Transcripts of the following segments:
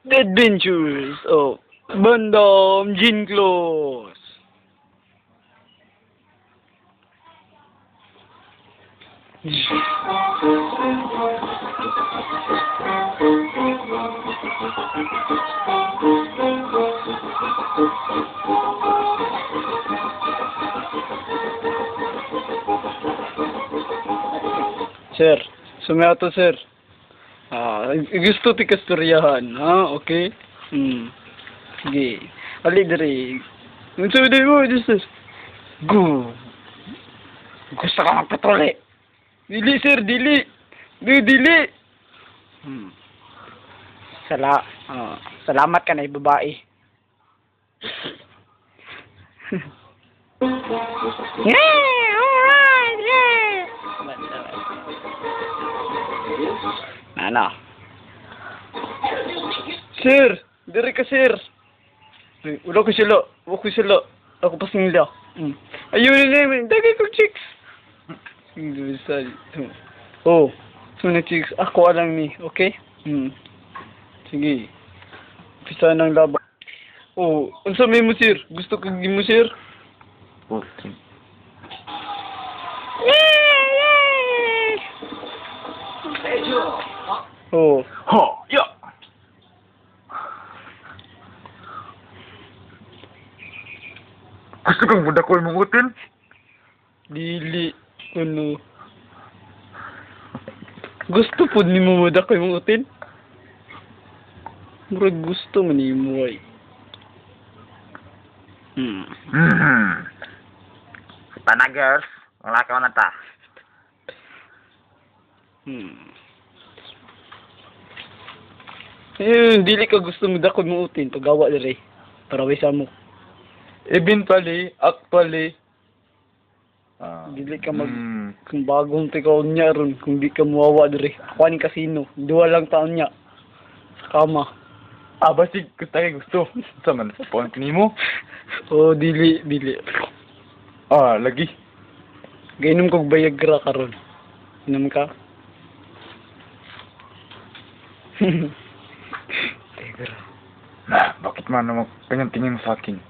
The Adventures of Bandam Jinklos. Sir, sumayaw to, sir. Gusto ti kasturyahan, ha? Okay? Sige. Ali diri. Unsa di mo, sir? Go. Gusto ka magpatrole? Dili, sir, dili. Dili. Salamat ka na, babae. Yeah, alright, yeah. Ano? Sir, diri ka, sir. Wala ko sila. Ako pa singla. Ayun na naman. Dagay ko chicks. Oh, so na chicks. Ako alang ni. Okay? Sige. Pisa ng laban. Oh, unsa may mo, sir? Gusto kang mo, sir? Okay. Oh. Ho, ya. Gusto kang mudakol mong utin? Dili. Ano? Gusto po ni mo mudakol mong utin? Murag gusto mo ni mo ay. Pana girls, wala ka na ta. Dili ka gusto mo dakod mo utin pagawa diri para wisa mo. Eventually, actually, dili ka kung bagong tikaw niya ron kung di ka muwawa diri. Ako ni kasino, 2 lang taon niya. Sa kama. Basig ko tayo gusto. Sa man sa point nimo? Oh, dili. Lagi. Gainom kog Viagra karon. Inom ka? Viagra. Bakit man naman tingin sa akin?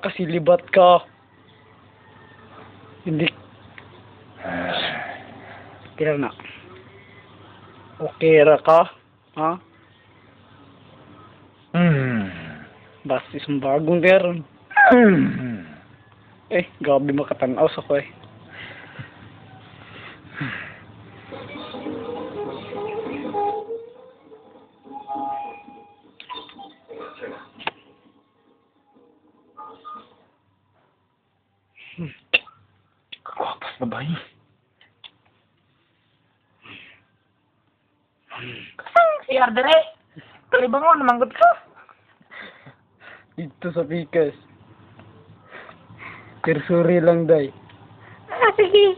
Kasi libat ka. Hindi. Tira na. Okay ra ka? Ha? Basta isang bagong meron. Gabi makatanaw sa ko eh. Kakwapas babae. Kasang si Ardere? Talibang mo, namanggot ka. Dito sa Pikas. Tirsuri lang, day. Sige.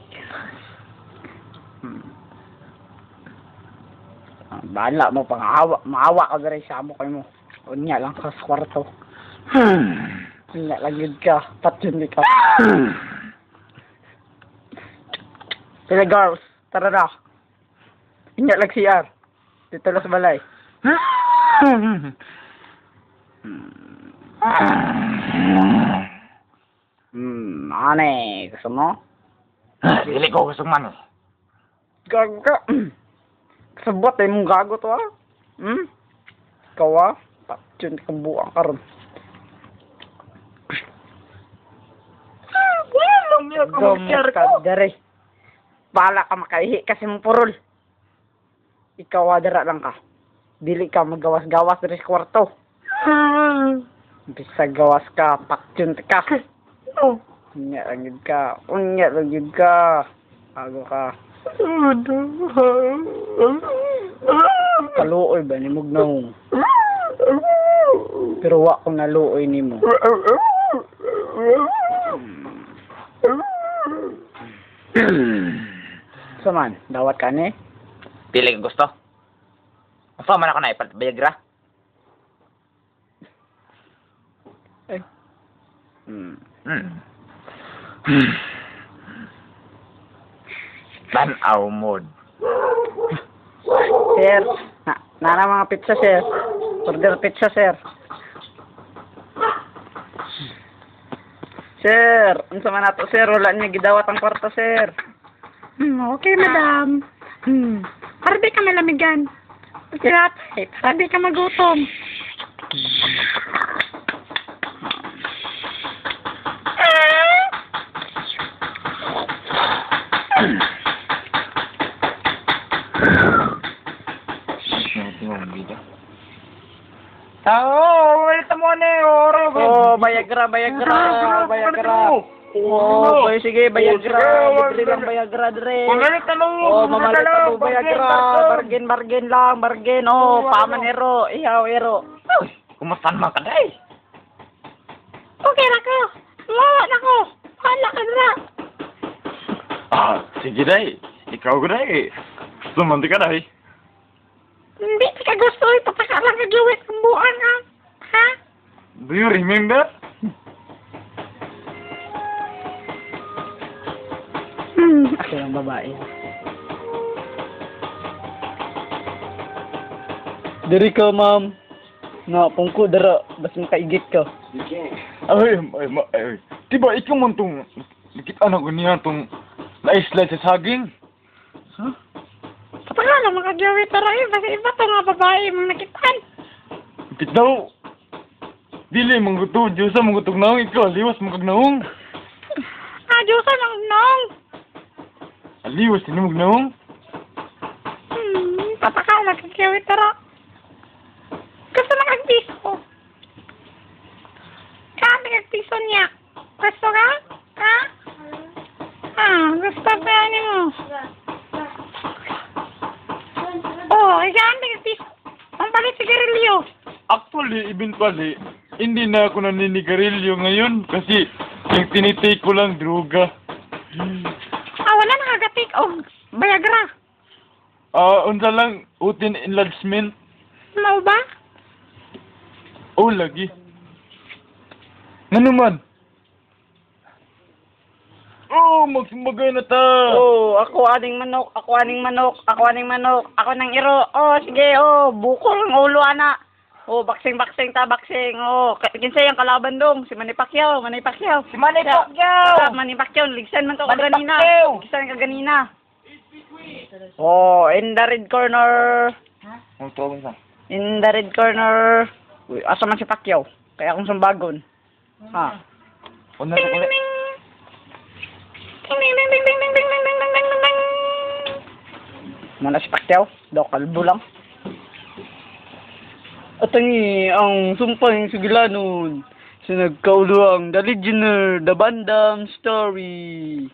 Bahala mo, maawa ka dere sa amo kayo mo. Unya lang ka sa kwarto. Unya lang yun ka. Patyon ka. Sila girls, tara na. Unya lang CR. Dito lang sa balay. Ane, gusto mo? Dili ko gusto man. Gago ka. Kasabot eh mong gago to ah. Ikaw ah. Patyon kang buang karon. Walang niya ka mag-share ko. Dere. Bala ka makaihi kasi mong purol. Ikaw adara lang ka. Dili ka magawas-gawas dere sa kwarto. Bisa gawas ka, patyon ka. Unya lang ka. Bago ka. Kaluoy ba ni Mugnahong? Pero wa ko naluoy ni mo. Saman, dawat ka ni? Pili ka gusto? Asa man ako na ipat Viagra? Tanaw mod. Sir, nana mga pizza, sir. Order pizza, sir. Sir, unsa man ato, sir? Wala niya gidawat ang kwarto, sir. Okay, madam. Para di ka malamigan. Pagkatay, para di ka magutom. Ulit mo na oro. Oh, Viagra. Oh, boy, sige, Viagra. Libre lang Viagra, dire. Pagalit na lang. Oh, mamalit ako, Viagra. Bargain lang, bargain. Oh, paman ero. Ihaw, ero. Kumusta naman ka, day? Okay na ko. Lawa na ko. Hala ka na. Sige, day. Ikaw ko, day. Sumanti ka, day. Hindi ka gusto ipapakalang ka gawin ang buwan, ha? Ha? Do you remember? Ako yung babae. Diri ka, ma'am. Nga, pungko, dara. Bas makaigit ka. Ay. Diba, ikaw man tong, nakita na ko niya tong na-slide sa saging. Kapag makagawin tayo, kasi iba to nga babae mong nakitaan. Bitaw. Dili mangguto, Diyosa manggutog naong ikaw, aliwas mong kagnaong. Diyosa ng nong. Aliwas din mong naong. Papakala kagawin tara. Gusto na kagpiso. Kami kagpiso niya. Gusto ka? Ha? Gusto ka niya mo. Isaan kagpiso. Ang palit sigarilyo. Actually, eventually, hindi na ako naninigarilyo ngayon kasi yung tinitake ko lang droga. Wala nakagatik. Viagra. Unsa lang, utin enlargement. Mau ba? Lagi. Nga naman? Magsumagay na ta. Ako aning manok. Ako nang iro. Sige, bukol ang ulo, ana. Baksing ta. Kinsay ang kalaban dong? Si Manny Pacquiao. Si Manny Pacquiao! Manny Pacquiao, ligsan man to Manny kaganina. Pacquiao! Ligsan kaganina. In the red corner. In the red corner. Uy, asa man si Pacquiao? Kaya akong sumbagon. Una sa kulit. Mana si Pacquiao? Daw kalbo lang. At ang sumpang sugilanon sa nagkauluang The Legionnaire, The Van Damme Story.